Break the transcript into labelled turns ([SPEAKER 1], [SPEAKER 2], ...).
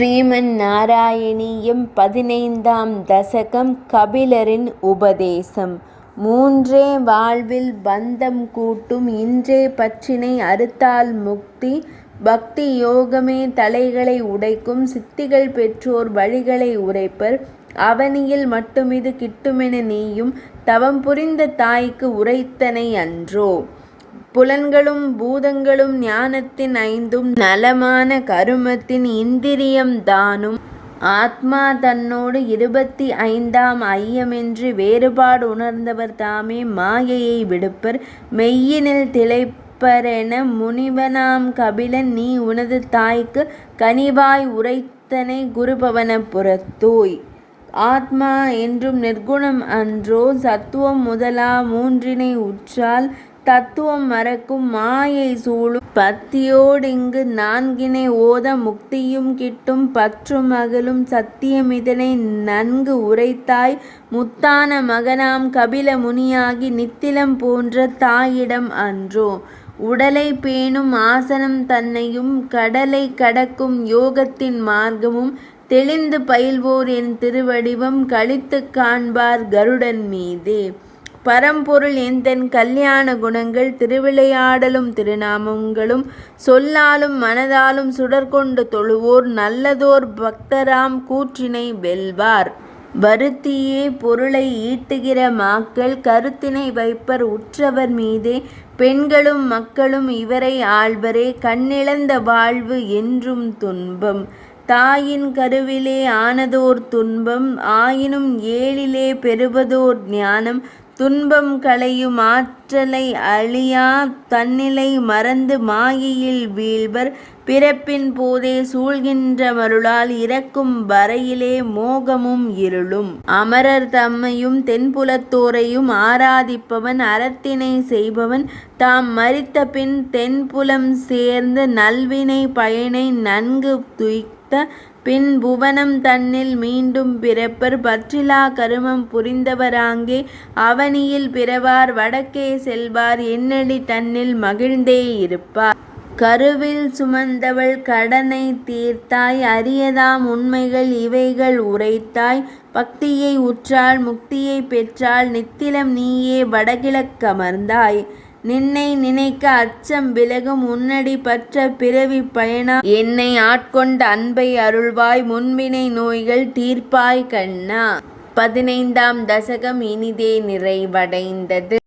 [SPEAKER 1] ஸ்ரீமன் நாராயணீயம் 15ஆம் தசகம் கபிலரின் உபதேசம். மூன்றே வாழ்வில் பந்தம் கூட்டும் இன்றே பற்றினை அறுத்தால் முக்தி. பக்தி யோகமே தலைகளை உடைக்கும் சித்திகள் பெற்றோர் வழிகளை உரைப்பர். அவனியில் மட்டுமிது கிட்டுமென நீயும் தவம் புரிந்த தாய்க்கு உரைத்தனை அன்றோ. புலன்களும் பூதங்களும் ஞானத்தின் ஐந்தும் நலமான கருமத்தின் இந்திரியம் தானும் ஆத்மா தன்னோடு 25ஆம் ஐயமென்று வேறுபாடு உணர்ந்தவர் தாமே மாயையை விடுப்பர். மெய்யினில் திளைப்பரென முனிவனாம் கபிலன் நீ உனது தாய்க்கு கனிவாய் உரைத்தனை குருபவன புறத்தோய். ஆத்மா என்றும் நிர்குணம் அன்றோ. சத்துவம் முதலா மூன்றினை உற்றால் தத்துவம் மறக்கும் மாயை சூழும். பத்தியோடிங்கு நான்கினை ஓத முக்தியும் கிட்டும் பற்றும் அகலும். சத்தியமிதனை நன்கு உரைத்தாய் முத்தான மகனாம் கபில முனியாகி நித்திலம் போன்ற தாயிடம் அன்றோ. உடலை பேணும் ஆசனம் தன்னையும் கடலை கடக்கும் யோகத்தின் மார்க்கமும் தெளிந்து பயில்வோர் என் திருவடிவம் கழித்து காண்பார் கருடன் மீதே. பரம்பொருள் எந்தன் கல்யாண குணங்கள் திருவிளையாடலும் திருநாமங்களும் சொல்லாலும் மனதாலும் சுடர்கொண்டு தொழுவோர் நல்லதோர் பக்தராம் கூற்றினை வெல்வார். வருத்தியே பொருளை ஈட்டுகிற மாக்கள் கருத்தினை வைப்பர் உற்றவர் மீதே. பெண்களும் மக்களும் இவரை ஆள்வரே கண்ணிழந்த வாழ்வு என்றும் துன்பம். தாயின் கருவிலே ஆனதோர் துன்பம் ஆயினும் ஏழிலே பெறுவதோர் ஞானம். துன்பம் களையும் ஆற்றலை அழியா தன்னிலை மறந்து மாயையில் வீழ்வர். பிறப்பின் போதே சூழ்கின்ற மருளால் இறக்கும் வரையிலே மோகமும் இருளும். அமரர் தம்மையும் தென்புலத்தோரையும் ஆராதிப்பவன் அறத்தினை செய்பவன் தாம் மரித்த பின் தென்புலம் சேர்ந்து நல்வினை பயனை நன்கு துய்த்த பின் புவனம் தன்னில் மீண்டும் பிறப்பர். பற்றிலா கருமம் புரிந்தவராங்கே அவனியில் பிறவார் வடக்கே செல்வார் எண்ணெளி தன்னில் மகிழ்ந்தே இருப்பார். கருவில் சுமந்தவள் கடனை தீர்த்தாய் அரியதாம் உண்மைகள் இவைகள் உரைத்தாய். பக்தியை உற்றாள் முக்தியை பெற்றாள் நித்திலம் நீயே வடகிழக்கமர்ந்தாய். நின்னை நினைக்க அச்சம் விலகும் உன்னடி பற்ற பிறவி பயனா. என்னை ஆட்கொண்ட அன்பை அருள்வாய் முன்பினை நோய்கள் தீர்ப்பாய் கண்ணா. 15ஆம் தசகம் இனிதே நிறைவடைந்தது.